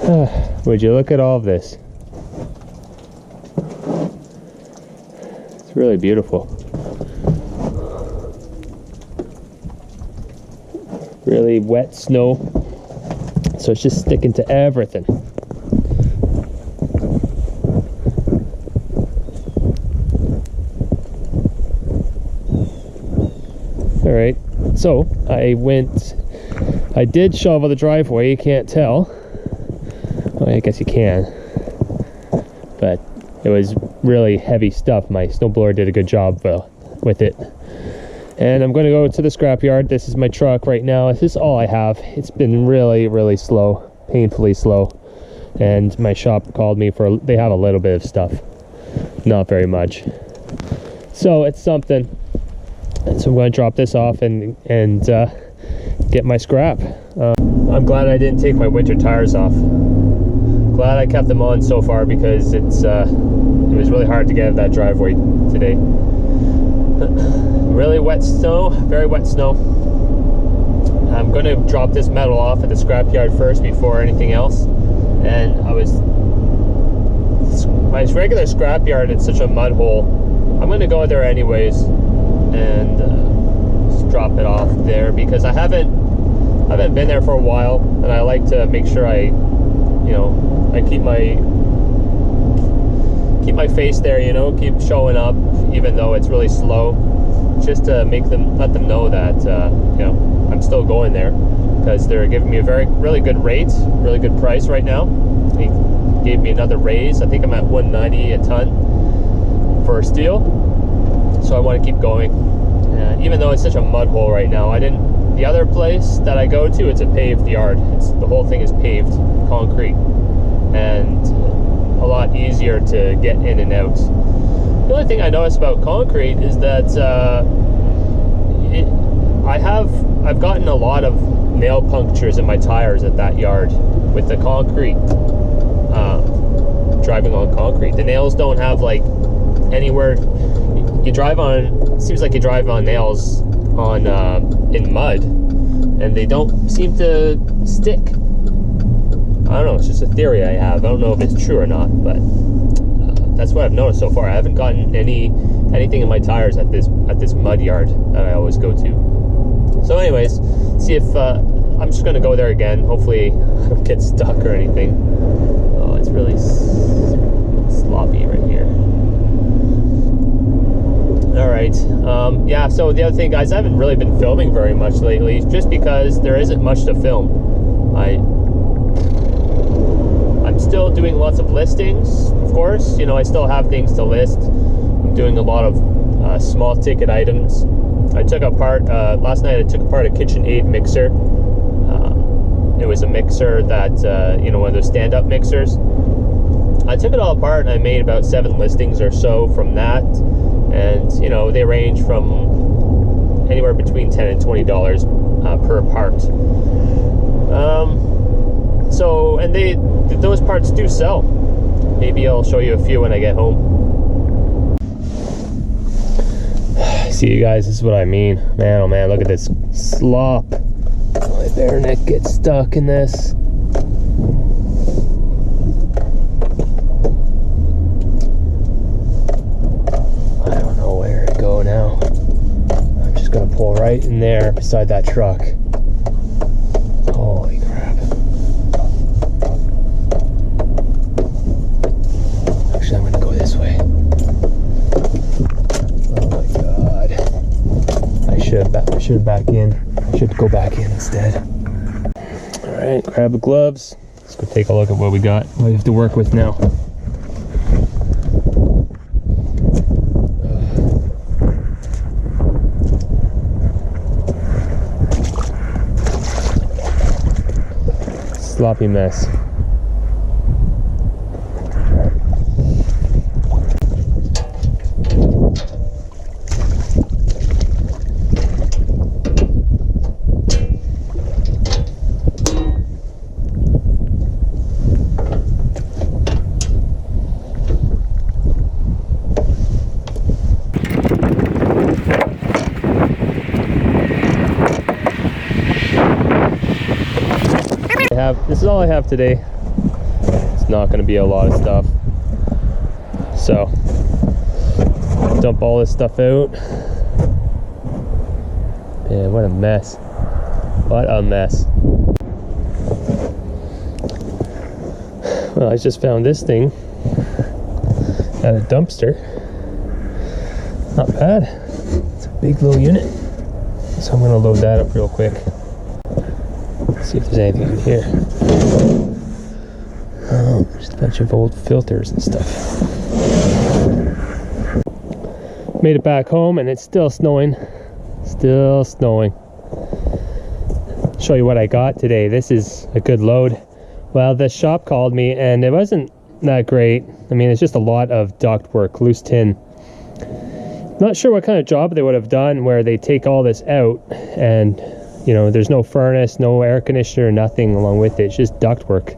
Would you look at all of this? It's really beautiful. Really wet snow, so it's just sticking to everything. All right, so I did shovel the driveway. You can't tell. Well, I guess you can, but it was really heavy stuff. My snowblower did a good job with it. And I'm going to go to the scrapyard. This is my truck right now. This is all I have. It's been really slow, painfully slow. And my shop called me they have a little bit of stuff, not very much. So it's something. So I'm going to drop this off and get my scrap. I'm glad I didn't take my winter tires off. Glad I kept them on so far, because it was really hard to get out of that driveway today. Really wet snow, very wet snow. I'm going to drop this metal off at the scrapyard first before anything else. And my regular scrapyard, it's such a mud hole. I'm going to go there anyways and just drop it off there, because I haven't been there for a while, and I like to make sure I keep my face there, keep showing up, even though it's really slow, just to let them know that I'm still going there, because they're giving me a really good rate, really good price right now. They gave me another raise. I think I'm at $190 a ton for steel, so I want to keep going, even though it's such a mud hole right now. The other place that I go to, it's a paved yard. The whole thing is paved concrete, and a lot easier to get in and out. The only thing I notice about concrete is that I've gotten a lot of nail punctures in my tires at that yard with the concrete, driving on concrete. The nails don't have anywhere. You drive on, it seems like you drive on nails in mud, and they don't seem to stick. I don't know, it's just a theory I have. I don't know if it's true or not, but that's what I've noticed so far. I haven't gotten anything in my tires at this mud yard that I always go to. So anyways, see if I'm just gonna go there again. Hopefully I don't get stuck or anything. Oh, it's really sloppy right here. All right, yeah, so the other thing, guys, I haven't really been filming very much lately, just because there isn't much to film. I'm still doing lots of listings, of course. I still have things to list. I'm doing a lot of small ticket items. I took apart, last night I took apart a Kitchenaid Mixer. It was a mixer that, one of those stand-up mixers. I took it all apart and I made about 7 listings or so from that. And, they range from anywhere between $10 and $20 per part. And those parts do sell. Maybe I'll show you a few when I get home. See, you guys, this is what I mean. Man, oh man, look at this slop. My bare neck gets stuck in this. I don't know where to go now. I'm just gonna pull right in there beside that truck. Holy crap. Actually, I'm gonna go this way. Oh my god. I should back in. I should go back in instead. Alright, grab the gloves. Let's go take a look at what we got. What we have to work with now. Sloppy mess. This is all I have today. not going to be a lot of stuff. So dump all this stuff out. Man, what a mess. What a mess. Well, I just found this thing at a dumpster. Not bad. It's a big little unit. So I'm going to load that up real quick. See if there's anything in here. Oh, just a bunch of old filters and stuff. Made it back home and it's still snowing. Still snowing. Show you what I got today. This is a good load. Well, the shop called me and it wasn't that great. I mean, it's just a lot of duct work, loose tin. Not sure what kind of job they would have done where they take all this out and, you know, there's no furnace, no air conditioner, nothing along with it. It's just duct work.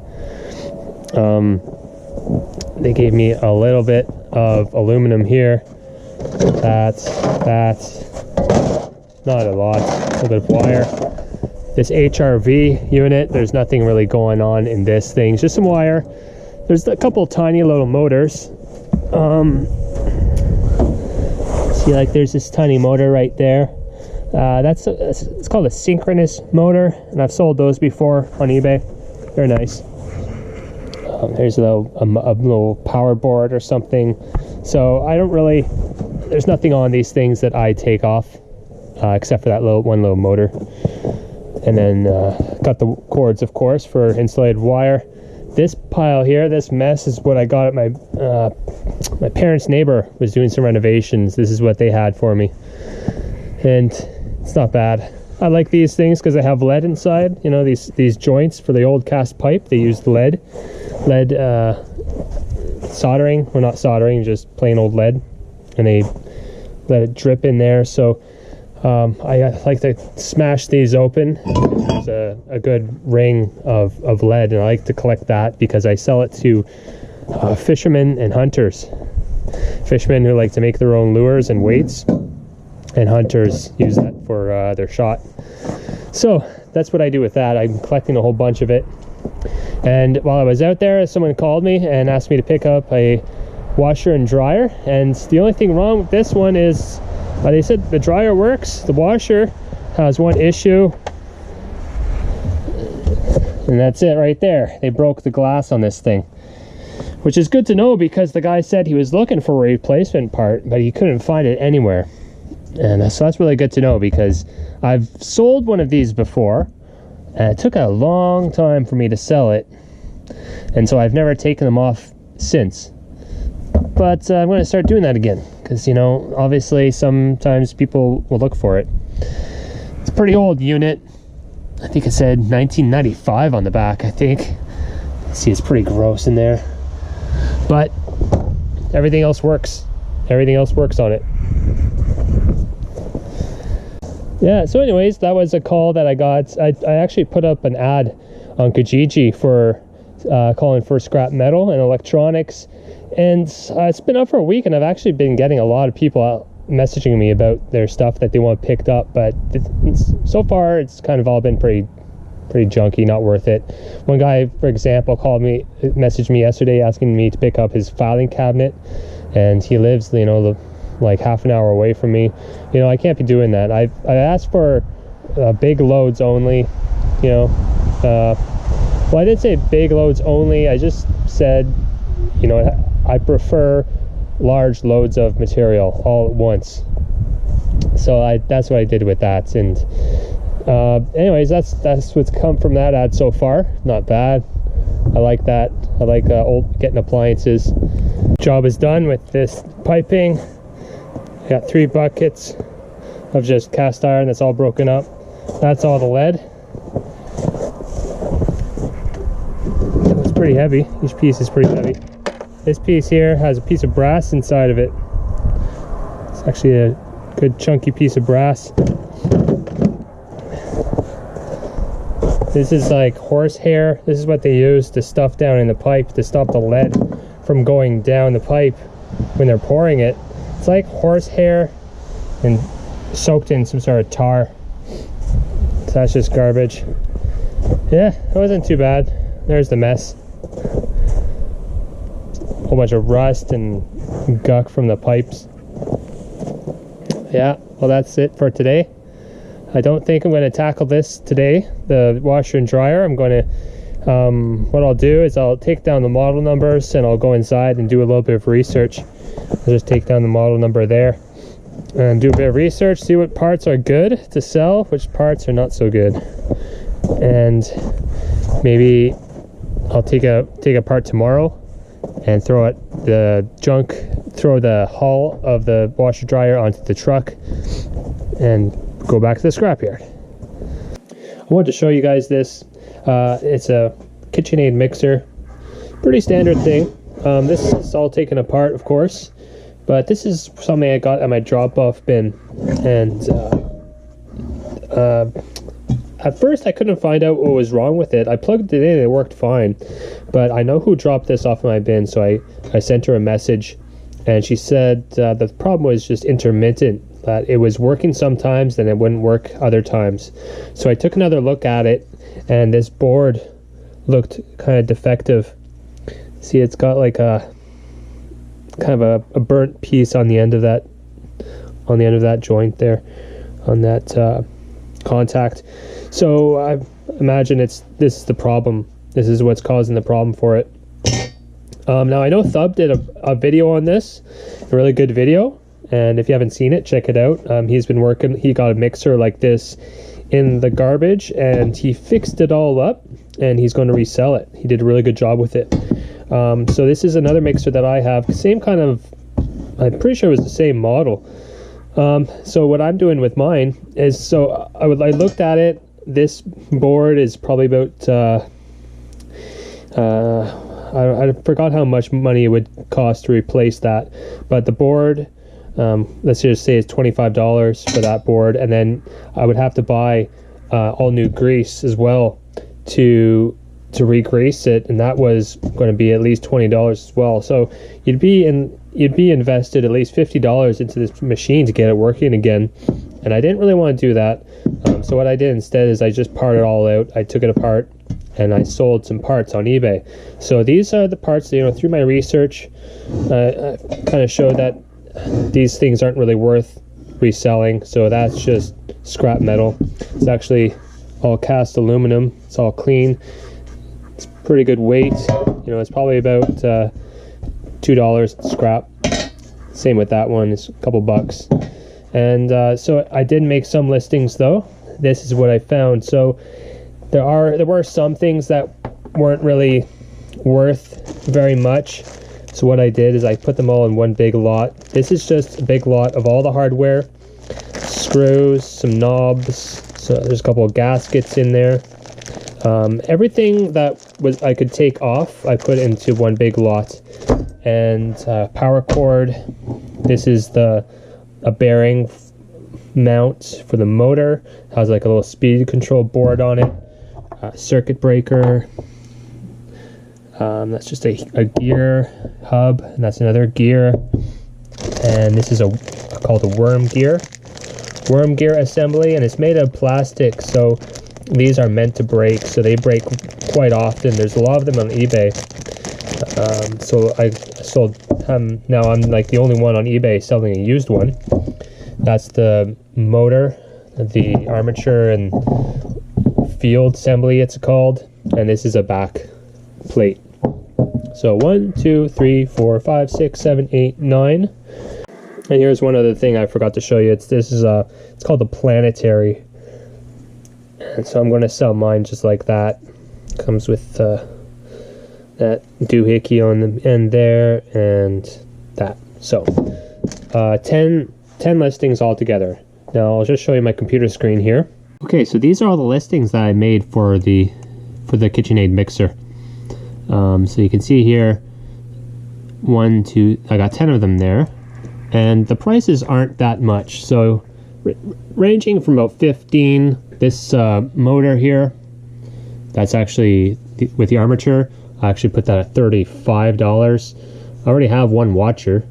They gave me a little bit of aluminum here. That's not a lot. A little bit of wire. This HRV unit, there's nothing really going on in this thing. Just some wire. There's a couple tiny little motors. See, like there's this tiny motor right there. It's called a synchronous motor, and I've sold those before on eBay. They're nice. There's a little power board or something. So I don't really, there's nothing on these things that I take off, except for that one little motor. And then got the cords, of course, for insulated wire. This pile here, this mess, is what I got at my parents' neighbor was doing some renovations. This is what they had for me, and it's not bad. I like these things because they have lead inside. You know, these joints for the old cast pipe. They used lead soldering, or not soldering, just plain old lead, and they let it drip in there. So I like to smash these open. There's a good ring of lead, and I like to collect that because I sell it to fishermen and hunters. Fishermen who like to make their own lures and weights, and hunters use that for their shot. So that's what I do with that. I'm collecting a whole bunch of it. And while I was out there, someone called me and asked me to pick up a washer and dryer, and the only thing wrong with this one is they said the dryer works, the washer has one issue, and that's it right there. They broke the glass on this thing, which is good to know because the guy said he was looking for a replacement part, but he couldn't find it anywhere. And so that's really good to know because I've sold one of these before, and it took a long time for me to sell it, and so I've never taken them off since. But I'm going to start doing that again because, you know, obviously sometimes people will look for it. It's a pretty old unit. I think it said 1995 on the back, I think. See, it's pretty gross in there. But everything else works. Everything else works on it. Yeah, so anyways, that was a call that I got. I actually put up an ad on Kijiji for calling for scrap metal and electronics. And it's been up for a week, and I've actually been getting a lot of people out messaging me about their stuff that they want picked up. But so far, it's kind of all been pretty junky, not worth it. One guy, for example, messaged me yesterday asking me to pick up his filing cabinet, and he lives, you know, like half an hour away from me. You know, I can't be doing that. I asked for big loads only. You know, well, I didn't say big loads only. I just said, you know, I prefer large loads of material all at once. So that's what I did with that. And anyways, that's what's come from that ad so far. Not bad. I like that. I like getting appliances. Job is done with this piping. I got 3 buckets of just cast iron that's all broken up. That's all the lead. It's pretty heavy. Each piece is pretty heavy. This piece here has a piece of brass inside of it. It's actually a good chunky piece of brass. This is like horsehair. This is what they use to stuff down in the pipe to stop the lead from going down the pipe when they're pouring it. It's like horsehair and soaked in some sort of tar. So that's just garbage. Yeah, it wasn't too bad. There's the mess. whole bunch of rust and guck from the pipes. Yeah, well, that's it for today. I don't think I'm going to tackle this today, the washer and dryer. I'm going to, what I'll do is I'll take down the model numbers and I'll go inside and do a little bit of research. I'll just take down the model number there and do a bit of research, see what parts are good to sell, which parts are not so good. And maybe I'll take a part tomorrow and throw the hull of the washer dryer onto the truck and go back to the scrapyard. I wanted to show you guys this. It's a Kitchenaid mixer, pretty standard thing. This is all taken apart, of course, but this is something I got at my drop-off bin, and at first I couldn't find out what was wrong with it. I plugged it in and it worked fine, but I know who dropped this off my bin, so I sent her a message, and she said the problem was just intermittent, that it was working sometimes and it wouldn't work other times. So I took another look at it, and this board looked kind of defective. See, it's got like a kind of a burnt piece on the end of that joint there, on that contact. So I imagine this is the problem. This is what's causing the problem for it. Now I know Thub did a video on this, a really good video, and if you haven't seen it, check it out. He's been working, he got a mixer like this in the garbage and he fixed it all up and he's going to resell it. He did a really good job with it. So this is another mixer that I have, same kind of, I'm pretty sure it was the same model. So what I'm doing with mine is, so I looked at it. This board is probably about I forgot how much money it would cost to replace that, but the board, let's just say it's $25 for that board, and then I would have to buy all new grease as well to re-grease it, and that was going to be at least $20 as well. So you'd be invested at least $50 into this machine to get it working again, and I didn't really want to do that. So what I did instead is I just parted it all out. I took it apart and I sold some parts on eBay. So these are the parts that, you know, through my research, I kind of showed that these things aren't really worth reselling. So that's just scrap metal. It's actually all cast aluminum. It's all clean. It's pretty good weight. You know, it's probably about $2 scrap. Same with that one. It's a couple bucks. And so I did make some listings though. This is what I found. So there were some things that weren't really worth very much. So what I did is I put them all in one big lot. This is just a big lot of all the hardware, screws, some knobs. So there's a couple of gaskets in there. Everything that I could take off, I put into one big lot. And power cord. This is a bearing mount for the motor. It has like a little speed control board on it. Circuit breaker. That's just a gear hub, and that's another gear. And this is called a worm gear assembly, and it's made of plastic, so these are meant to break. So they break quite often. There's a lot of them on eBay. So I sold. Now I'm like the only one on eBay selling a used one. That's the motor, the armature and field assembly it's called, and this is a back plate. So 1, 2, 3, 4, 5, 6, 7, 8, 9. And here's one other thing I forgot to show you. It's called the Planetary. And so I'm going to sell mine just like that. Comes with that doohickey on the end there and that. So 10 listings altogether. Now I'll just show you my computer screen here. Okay, so these are all the listings that I made for the Kitchenaid Mixer. So you can see here, I got 10 of them there, and the prices aren't that much. So ranging from about 15. This motor here, that's actually with the armature. I actually put that at $35. I already have one watcher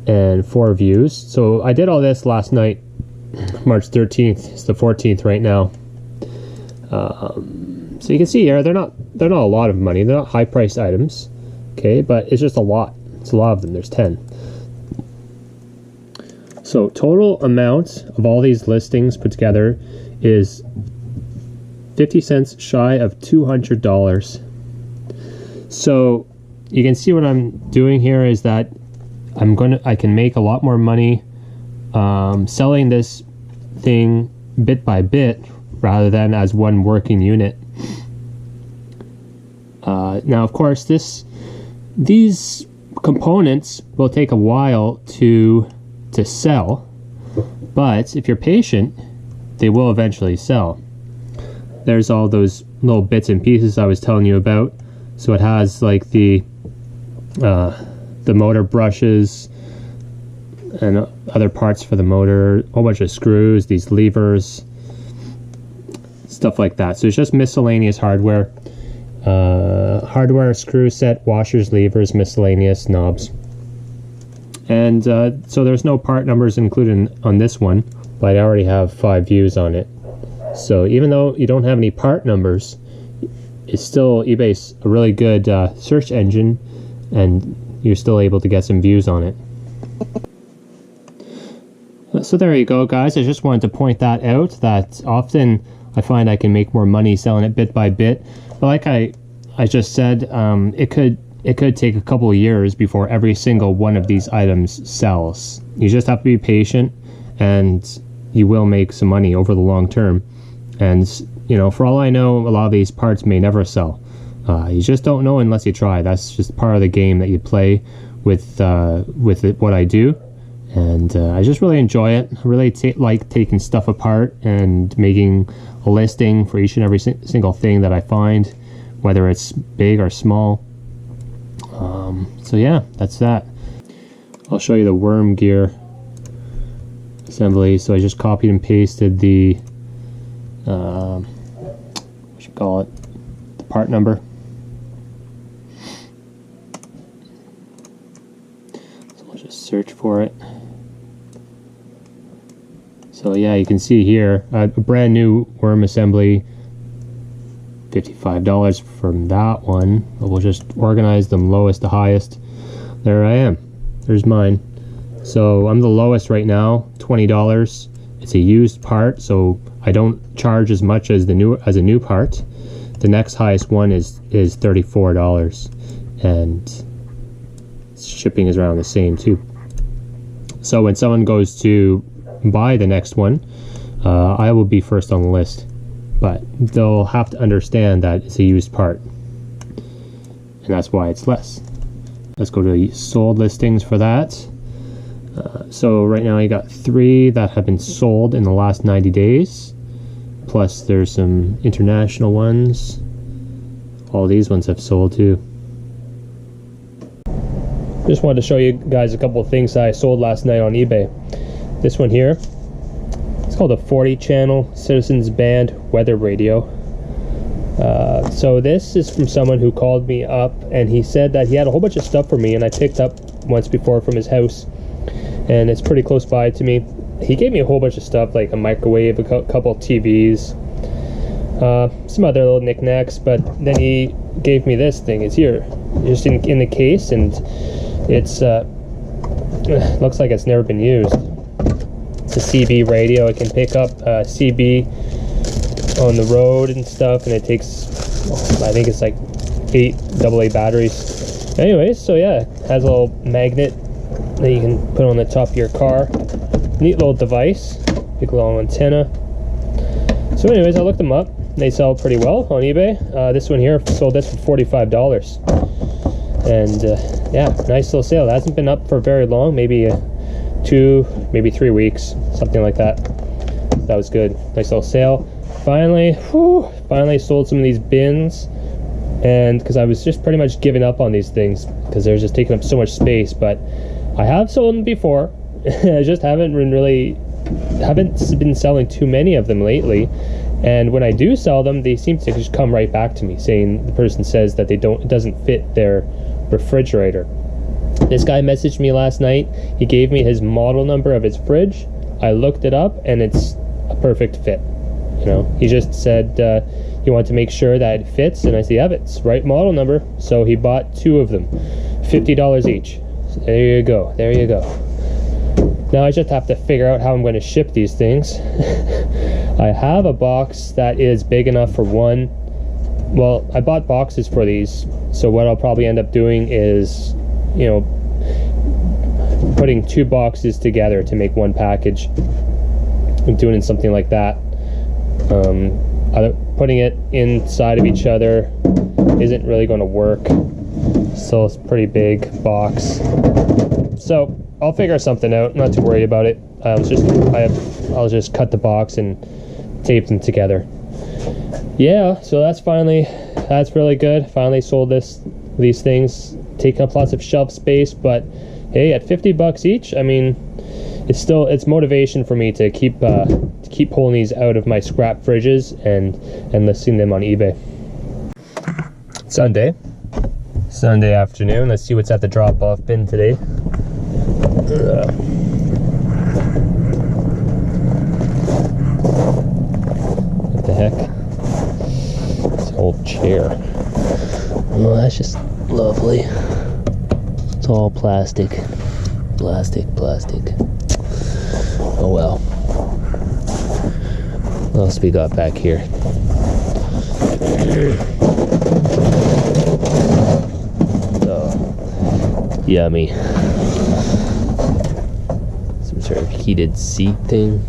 and 4 views. So I did all this last night, March 13th. It's the 14th right now. So you can see here, they're not a lot of money. They're not high priced items, okay, but it's just a lot. It's a lot of them. There's 10. So total amount of all these listings put together is 50 cents shy of $200. So you can see what I'm doing here is that I can make a lot more money selling this thing bit by bit rather than as one working unit. Now, of course, these components will take a while to sell, but if you're patient, they will eventually sell. There's all those little bits and pieces I was telling you about. So it has like the motor brushes and other parts for the motor, a whole bunch of screws, these levers, stuff like that. So it's just miscellaneous hardware. Hardware, screw set, washers, levers, miscellaneous knobs. And so there's no part numbers included on this one, but I already have 5 views on it. So even though you don't have any part numbers, it's still, eBay's a really good search engine, and you're still able to get some views on it. So there you go, guys. I just wanted to point that out, that often I find I can make more money selling it bit by bit. But like I just said, it could take a couple of years before every single one of these items sells. You just have to be patient, and you will make some money over the long term. And you know, for all I know, a lot of these parts may never sell. You just don't know unless you try. That's just part of the game that you play with what I do. And I just really enjoy it. I really like taking stuff apart and making a listing for each and every single thing that I find, whether it's big or small. So yeah, that's that. I'll show you the worm gear assembly. So I just copied and pasted the what you call it, the part number. So I'll just search for it. So yeah, you can see here a brand new worm assembly, $55 from that one. But we'll just organize them lowest to highest. There I am. There's mine. So I'm the lowest right now, $20. It's a used part, so I don't charge as much as a new part. The next highest one is $34, and shipping is around the same too. So when someone goes to buy the next one, I will be first on the list, but they'll have to understand that it's a used part, and that's why it's less. Let's go to sold listings for that. So right now I got 3 that have been sold in the last 90 days. Plus there's some international ones. All these ones have sold too. Just wanted to show you guys a couple of things that I sold last night on eBay. This one here, it's called a 40 channel Citizens Band weather radio. So this is from someone who called me up, and he said that he had a whole bunch of stuff for me, and I picked up once before from his house, and it's pretty close by to me. He gave me a whole bunch of stuff, like a microwave, a couple TVs, some other little knickknacks, but then he gave me this thing. It's here, just in the case, and it's looks like it's never been used. It's a CB radio. It can pick up CB on the road and stuff, and it takes, I think it's like 8 AA batteries. Anyways, so yeah, it has a little magnet that you can put on the top of your car. Neat little device, big little antenna. So anyways, I looked them up. They sell pretty well on eBay. This one here, sold this for $45. And yeah, nice little sale. It hasn't been up for very long, maybe 2, maybe 3 weeks, something like that. That was good. Nice little sale. Finally sold some of these bins, and because I was just pretty much giving up on these things because they're just taking up so much space. But I have sold them before. I just haven't been selling too many of them lately. And when I do sell them, they seem to just come right back to me, saying, the person says that it doesn't fit their refrigerator. This guy messaged me last night. He gave me his model number of his fridge. I looked it up, and it's a perfect fit. You know, he just said he wanted to make sure that it fits, and I said, yeah, it's right model number. So he bought 2 of them, $50 each. So there you go. There you go. Now I just have to figure out how I'm going to ship these things. I have a box that is big enough for one. Well, I bought boxes for these, so what I'll probably end up doing is, you know, putting 2 boxes together to make one package. I'm doing something like that. Putting it inside of each other isn't really going to work. So it's a pretty big box. So I'll figure something out. Not too worried about it. I'll just cut the box and tape them together. Yeah, so that's really good. Finally sold these things, taking up lots of shelf space, but hey, at $50 each, I mean, it's motivation for me to keep pulling these out of my scrap fridges and listing them on eBay. Sunday afternoon. Let's see what's at the drop-off bin today. What the heck? This old chair. Oh, that's just lovely. It's all plastic. Plastic. Oh well. What else we got back here? Oh, yummy. Some sort of heated seat thing.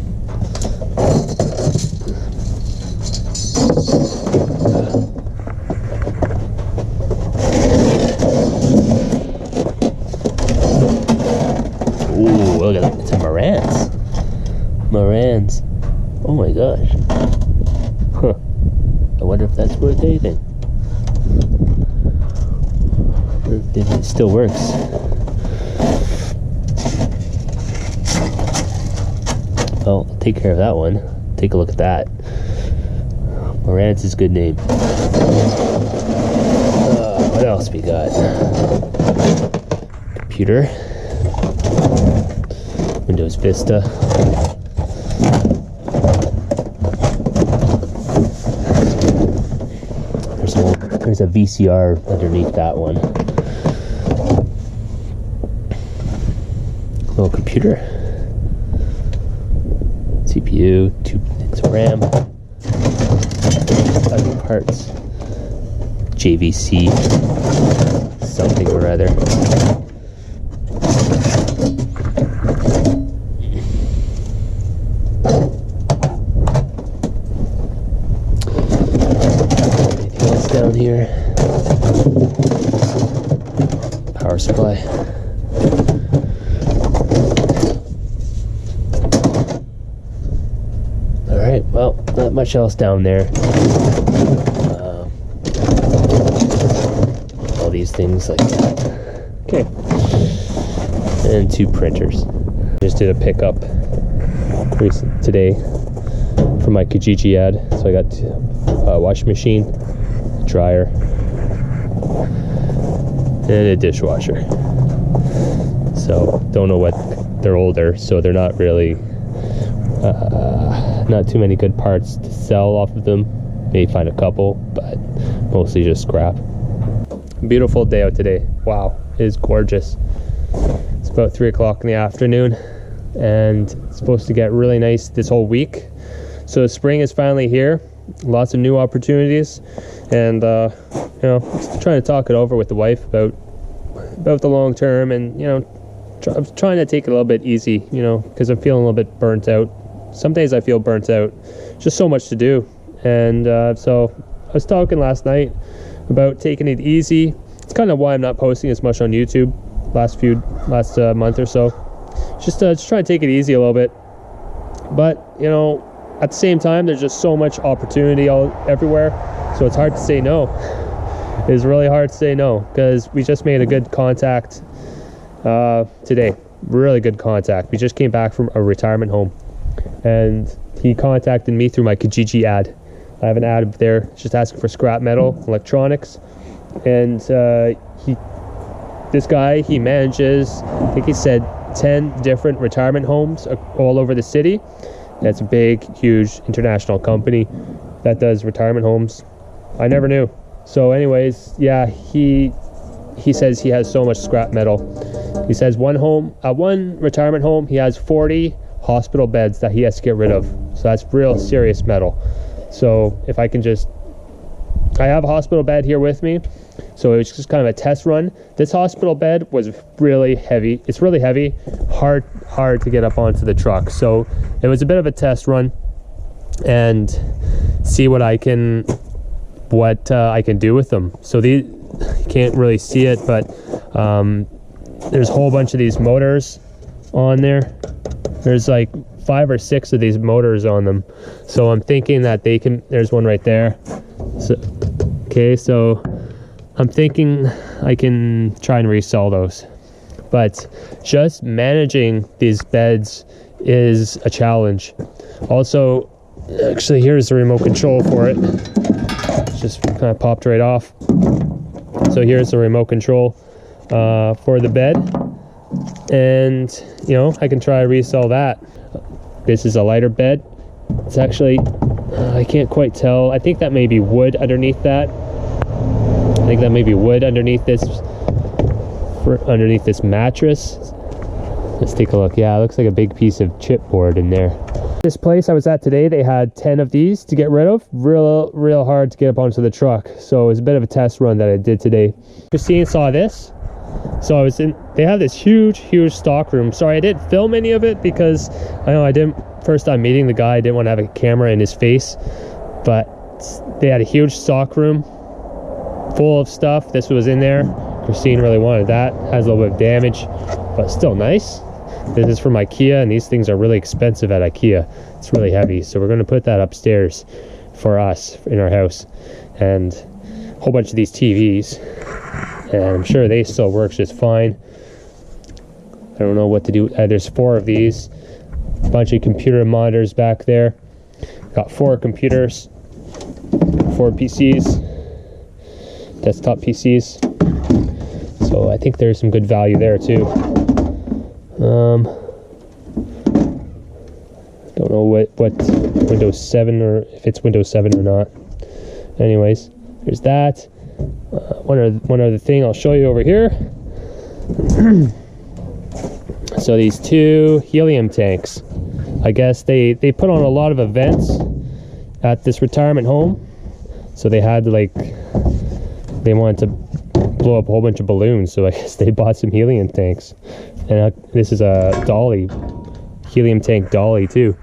Ooh, look at that. It's a Marantz. Oh my gosh. Huh. I wonder if that's worth anything. Or if it still works. Well, I'll take care of that one. Take a look at that. Marantz is a good name. What else we got? Computer. Windows Vista. There's a VCR underneath that one. Little computer. CPU, 2 bits of RAM. 5 parts. JVC. Something or other. Down here, power supply. All right, well, not much else down there. All these things like that. Okay, and 2 printers. Just did a pickup today for my Kijiji ad, so I got a washing machine, dryer, and a dishwasher. So don't know what, they're older, so they're not really not too many good parts to sell off of them. Maybe find a couple, but mostly just scrap. Beautiful day out today. Wow, it is gorgeous. It's about 3 o'clock in the afternoon, and it's supposed to get really nice this whole week. So spring is finally here. Lots of new opportunities, and you know, just trying to talk it over with the wife about the long term, and you know, I'm trying to take it a little bit easy, you know, because I'm feeling a little bit burnt out. Some days I feel burnt out, just so much to do, and so I was talking last night about taking it easy. It's kind of why I'm not posting as much on YouTube last month or so. Just trying to take it easy a little bit, but you know, at the same time, there's just so much opportunity everywhere, so it's hard to say no. It's really hard to say no, because we just made a good contact today. Really good contact. We just came back from a retirement home, and he contacted me through my Kijiji ad. I have an ad there just asking for scrap metal, electronics, and this guy, he manages, I think he said 10 different retirement homes all over the city. It's a big, huge international company that does retirement homes. I never knew. So anyways, yeah, he says he has so much scrap metal, He says one retirement home, he has 40 hospital beds that he has to get rid of. So that's real serious metal. So if I can just, I have a hospital bed here with me, so it was just kind of a test run. This hospital bed was really heavy. It's really heavy, hard to get up onto the truck. So it was a bit of a test run and see what I can do with them. So you can't really see it, but there's a whole bunch of these motors on there. There's like 5 or 6 of these motors on them. So I'm thinking that they can, there's one right there. So, okay, so I'm thinking I can try and resell those. But just managing these beds is a challenge. Also, actually, here's the remote control for it. It's just kind of popped right off. So here's the remote control for the bed. And, you know, I can try to resell that. This is a lighter bed. It's actually, I can't quite tell. I think that may be wood underneath that. I think that may be wood underneath this mattress. Let's take a look. Yeah, it looks like a big piece of chipboard in there. This place I was at today, they had 10 of these to get rid of. Real hard to get up onto the truck. So it was a bit of a test run that I did today. Christine saw this. So I was in, they have this huge stock room. Sorry, I didn't film any of it because I know I didn't, first time meeting the guy, I didn't want to have a camera in his face, but they had a huge stock room full of stuff. This was in there. Christine really wanted that. Has a little bit of damage, but still nice. This is from IKEA, and these things are really expensive at IKEA. It's really heavy, so we're going to put that upstairs for us in our house. And a whole bunch of these TVs, and I'm sure they still work just fine. I don't know what to do. There's 4 of these, a bunch of computer monitors back there. Got 4 computers, 4 PCs, desktop PCs. So I think there's some good value there too. Don't know what Windows 7, or if it's Windows 7 or not. Anyways, there's that. One other thing I'll show you over here. So these 2 helium tanks. I guess they put on a lot of events at this retirement home. So they had they wanted to blow up a whole bunch of balloons. So I guess they bought some helium tanks. And this is a dolly, helium tank dolly too.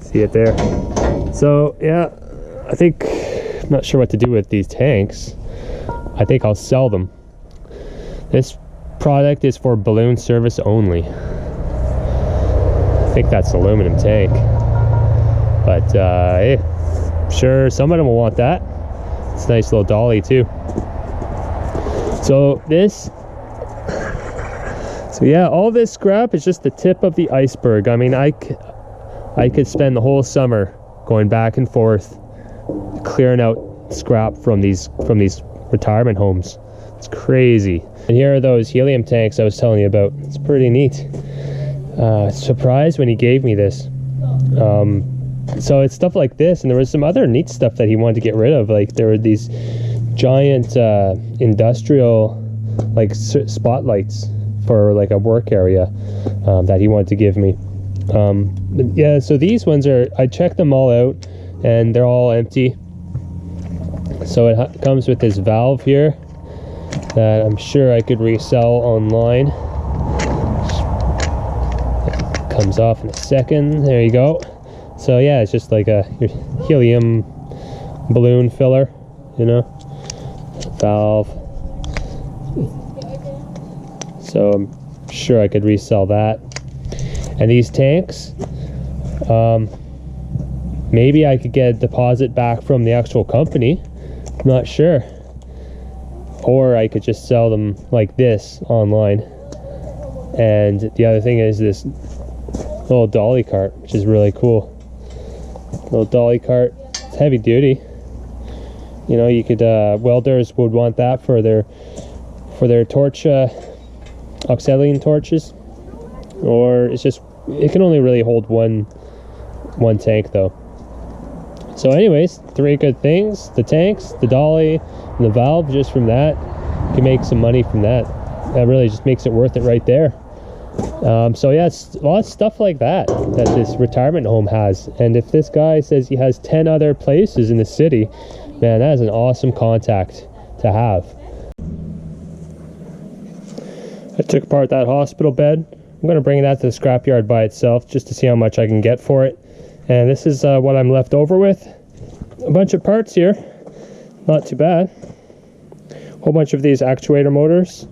See it there? So yeah, I'm not sure what to do with these tanks. I think I'll sell them. This product is for balloon service only. I think that's an aluminum tank. But hey, sure, some of them will want that. It's a nice little dolly too. So yeah, all this scrap is just the tip of the iceberg. I mean, I could spend the whole summer going back and forth clearing out scrap from these retirement homes. It's crazy. And here are those helium tanks I was telling you about. It's pretty neat. Surprised when he gave me this. So it's stuff like this, and there was some other neat stuff that he wanted to get rid of. Like there were these giant industrial spotlights for like a work area that he wanted to give me. But yeah, so these ones I checked them all out and they're all empty. So it comes with this valve here that I'm sure I could resell online. It comes off in a second. There you go. So yeah, it's just like your helium balloon filler, you know, valve. So I'm sure I could resell that. And these tanks, maybe I could get a deposit back from the actual company. I'm not sure. Or I could just sell them like this online. And the other thing is this little dolly cart, which is really cool. Little dolly cart. It's heavy duty. You know, you could welders would want that for their torch, oxyacetylene torches. Or it can only really hold one tank though. So anyways, 3 good things: the tanks, the dolly, and the valve. Just from that, you can make some money from that. that really just makes it worth it right there. So yeah, it's a lot of stuff like that this retirement home has. And if this guy says he has 10 other places in the city, man, that is an awesome contact to have. I took apart that hospital bed. I'm going to bring that to the scrapyard by itself just to see how much I can get for it. And this is what I'm left over with. A bunch of parts here, not too bad. A whole bunch of these actuator motors,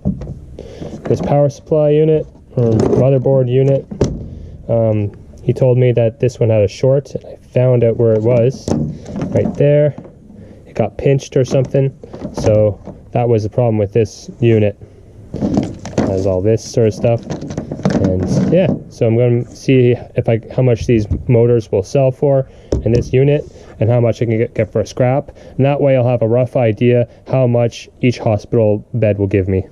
this power supply unit or motherboard unit. He told me that this one had a short, and I found out where it was right there. It got pinched or something, so that was the problem with this unit. It has all this sort of stuff. And yeah, so I'm going to see how much these motors will sell for in this unit, and how much I can get for a scrap. And that way I'll have a rough idea how much each hospital bed will give me.